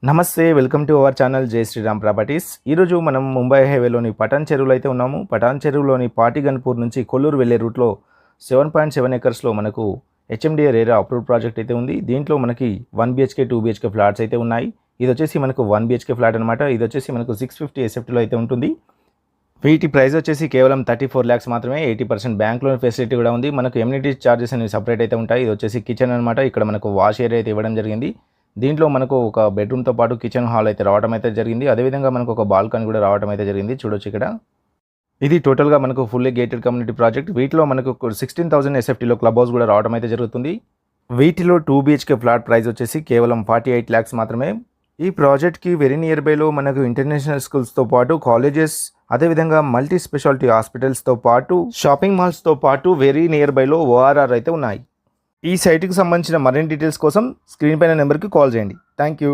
నమస్తే, welcome to our channel జై Sriram properties. ఈరోజు మనం ముంబై హైవేలోని పటాన్ చెరువులో అయితే ఉన్నాము. పటాన్ చెరువులోని పాటిగన్పూర్ నుంచి కొల్లూరు వెళ్ళే రూట్లో 7.7 ఎకర్స్లో మనకు హెచ్ఎండిఏ రేరా అప్రూవ్డ్ ప్రాజెక్ట్ అయితే ఉంది. దీంట్లో మనకి 1 BHK 2 BHK ఫ్లాట్స్ అయితే ఉన్నాయి. ఇది వచ్చేసి మనకు 1 BHK ఫ్లాట్ అనమాట. ఇది వచ్చేసి మనకు 650 SFTలో అయితే ఉంటుంది. వీటి ప్రైస్ వచ్చేసి కేవలం 34 lakhs మాత్రమే. 80% బ్యాంక్ లోన్ ఫెసిలిటీ కూడా ఉంది. మనకు ఎమ్యూనిటీ ఛార్జెస్ అనేవి సపరేట్ అయితే ఉంటాయి. ఇది వచ్చేసి కిచెన్ అనమాట. ఇక్కడ మనకు వాష్ ఏరియా అయితే ఇవ్వడం జరిగింది. దీంట్లో మనకు ఒక బెడ్రూమ్తో పాటు కిచెన్ హాల్ అయితే రావడం అయితే జరిగింది. అదేవిధంగా మనకు ఒక బాల్కనీ కూడా రావడం అయితే జరిగింది. చూడొచ్చు ఇక్కడ. ఇది టోటల్గా మనకు ఫుల్లీ గేటెడ్ కమ్యూనిటీ ప్రాజెక్ట్. వీటిలో మనకు 16,000 SFTలో క్లబ్ హౌస్ కూడా రావడం అయితే జరుగుతుంది. వీటిలో 2 BHK ఫ్లాట్ ప్రైస్ వచ్చేసి కేవలం 48 lakhs మాత్రమే. ఈ ప్రాజెక్ట్కి వెరీ నియర్ బైలో మనకు ఇంటర్నేషనల్ స్కూల్స్తో పాటు కాలేజెస్, అదేవిధంగా మల్టీ స్పెషాలిటీ హాస్పిటల్స్తో పాటు షాపింగ్ మాల్స్తో పాటు వెరీ నియర్ బైలో ORR అయితే ఉన్నాయి. ఈ సైట్కి సంబంధించిన మరిన్ని డీటెయిల్స్ కోసం స్క్రీన్ పైన నెంబర్కి కాల్ చేయండి. Thank you.